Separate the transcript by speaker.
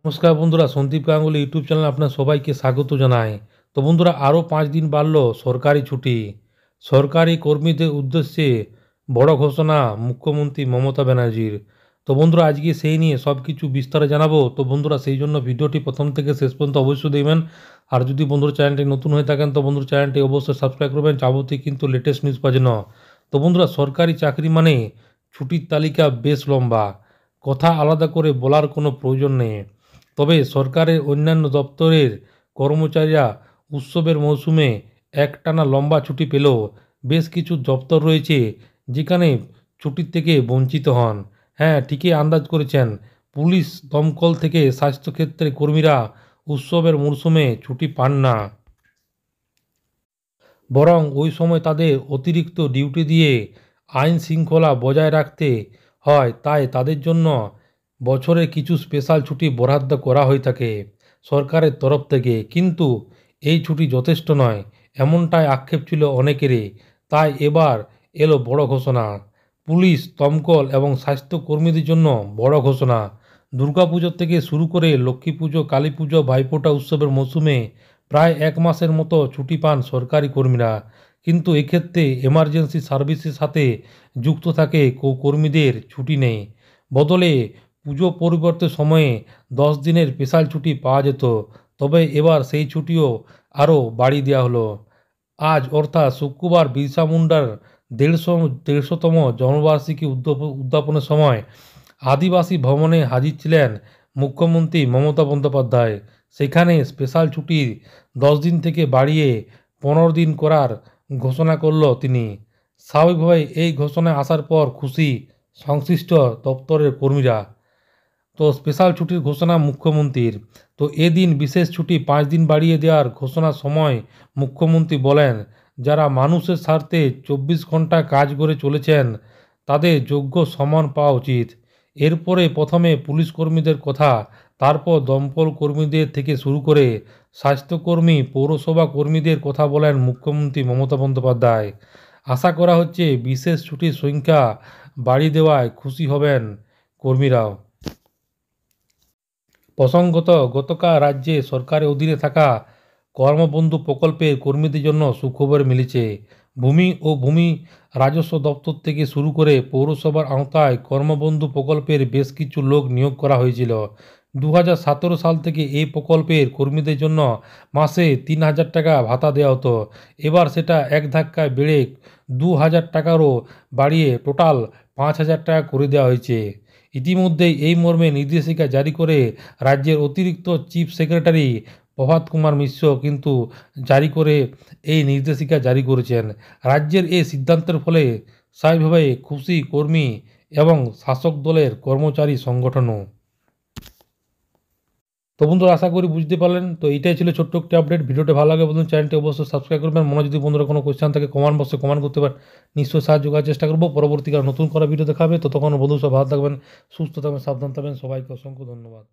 Speaker 1: নমস্কার বন্ধুরা, সন্দীপ গাঙ্গুলি ইউটিউব চ্যানেলে আপনার সবাইকে স্বাগত জানাই। তো বন্ধুরা, আরও 5 দিন বাড়ল সরকারি ছুটি। সরকারি কর্মীদের উদ্দেশ্যে বড় ঘোষণা মুখ্যমন্ত্রী মমতা ব্যানার্জির। তো বন্ধুরা, আজকে সেই নিয়ে সব কিছু বিস্তারে জানাবো। তো বন্ধুরা, সেই জন্য ভিডিওটি প্রথম থেকে শেষ পর্যন্ত অবশ্যই দেখবেন। আর যদি বন্ধুরা চ্যানেলটি নতুন হয়ে থাকেন তো বন্ধুরা চ্যানেলটি অবশ্যই সাবস্ক্রাইব করবেন যাবতীয় কিন্তু লেটেস্ট নিউজ পাওয়ার জন্য। তো বন্ধুরা, সরকারি চাকরি মানে ছুটির তালিকা বেশ লম্বা, কথা আলাদা করে বলার কোনো প্রয়োজন নেই। তবে সরকারের অন্যান্য দপ্তরের কর্মচারীরা উৎসবের মৌসুমে একটানা লম্বা ছুটি পেলেও বেশ কিছু দপ্তর রয়েছে যেখানে ছুটির থেকে বঞ্চিত হন। হ্যাঁ, ঠিকই আন্দাজ করেছেন, পুলিশ, দমকল থেকে স্বাস্থ্যক্ষেত্রের কর্মীরা উৎসবের মরশুমে ছুটি পান না, বরং ওই সময় তাদের অতিরিক্ত ডিউটি দিয়ে আইন শৃঙ্খলা বজায় রাখতে হয়। তাই তাদের জন্য বছরে কিছু স্পেশাল ছুটি বরাদ্দ করা হয়ে থাকে সরকারের তরফ থেকে। কিন্তু এই ছুটি যথেষ্ট নয়, এমনটাই আক্ষেপ ছিল অনেকেরই। তাই এবার এলো বড় ঘোষণা। পুলিশ, দমকল এবং স্বাস্থ্যকর্মীদের জন্য বড় ঘোষণা। দুর্গাপুজো থেকে শুরু করে লক্ষ্মী পুজো, কালী পুজো, ভাইফোঁটা উৎসবের মৌসুমে প্রায় 1 মাসের মতো ছুটি পান সরকারি কর্মীরা। কিন্তু এক্ষেত্রে এমার্জেন্সি সার্ভিসের সাথে যুক্ত থাকে কর্মীদের ছুটি নেই। বদলে পুজো পরিবর্তে সময়ে 10 দিনের স্পেশাল ছুটি পাওয়া যেত। তবে এবার সেই ছুটিও আরও বাড়িয়ে দেওয়া হলো। আজ অর্থাৎ শুক্রবার বিরসা মুন্ডার 150তম জন্মবার্ষিকী উদ্যাপনের সময় আদিবাসী ভবনে হাজির ছিলেন মুখ্যমন্ত্রী মমতা বন্দ্যোপাধ্যায়। সেখানে স্পেশাল ছুটির 10 দিন থেকে বাড়িয়ে 15 দিন করার ঘোষণা করল তিনি। স্বাভাবিকভাবে এই ঘোষণায় আসার পর খুশি সংশ্লিষ্ট দপ্তরের কর্মীরা। তো স্পেশাল ছুটির ঘোষণা মুখ্যমন্ত্রীর। তো এদিন বিশেষ ছুটি 5 দিন বাড়িয়ে দেওয়ার ঘোষণার সময় মুখ্যমন্ত্রী বলেন, যারা মানুষের স্বার্থে 24 ঘন্টা কাজ করে চলেছেন তাদের যোগ্য সম্মান পাওয়া উচিত। এরপরে প্রথমে পুলিশ কর্মীদের কথা, তারপর দমকল কর্মীদের থেকে শুরু করে স্বাস্থ্যকর্মী, পৌরসভা কর্মীদের কথা বলেন মুখ্যমন্ত্রী মমতা বন্দ্যোপাধ্যায়। আশা করা হচ্ছে বিশেষ ছুটির সংখ্যা বাড়িয়ে দেওয়ায় খুশি হবেন কর্মীরাও। প্রসঙ্গত, গতকাল রাজ্যে সরকারের অধীনে থাকা কর্মবন্ধু প্রকল্পের কর্মীদের জন্য সুখবর মিলেছে। ভূমি ও ভূমি রাজস্ব দপ্তর থেকে শুরু করে পৌরসভার আওতায় কর্মবন্ধু প্রকল্পের বেশ কিছু লোক নিয়োগ করা হয়েছিল। 2017 সাল থেকে এই প্রকল্পের কর্মীদের জন্য মাসে 3,000 টাকা ভাতা দেওয়া হতো। এবার সেটা এক ধাক্কায় বেড়ে 2,000 টাকারও বাড়িয়ে টোটাল 5,000 টাকা করে দেওয়া হয়েছে। ইতিমধ্যেই এই মর্মে নির্দেশিকা জারি করে রাজ্যের অতিরিক্ত চিফ সেক্রেটারি প্রভাত কুমার মিশ্র কিন্তু এই নির্দেশিকা জারি করেছেন। রাজ্যের এই সিদ্ধান্তের ফলে স্বাভাবিকভাবে খুশি কর্মী এবং শাসক দলের কর্মচারী সংগঠনও। তো বন্ধুরা, আশা করি বুঝতে পারলেন। তো এইটাই ছিল ছোট্ট একটি আপডেট। ভিডিওটা ভালো লাগে বন্ধু চ্যানেলটি অবশ্যই সাবস্ক্রাইব করবেন। মনে যদি বন্ধুরা কোনো কোয়েশ্চেন থাকে কমেন্ট বক্সে কমেন্ট করতে পারেন, নিশ্চয়ই সাহায্য করার চেষ্টা করবো। পরবর্তীকালে নতুন করা ভিডিও দেখাবে। তো তখন বন্ধু সব ভালো থাকবেন, সুস্থ থাকবেন, সাবধান থাকবেন। সবাইকে অসংখ্য ধন্যবাদ।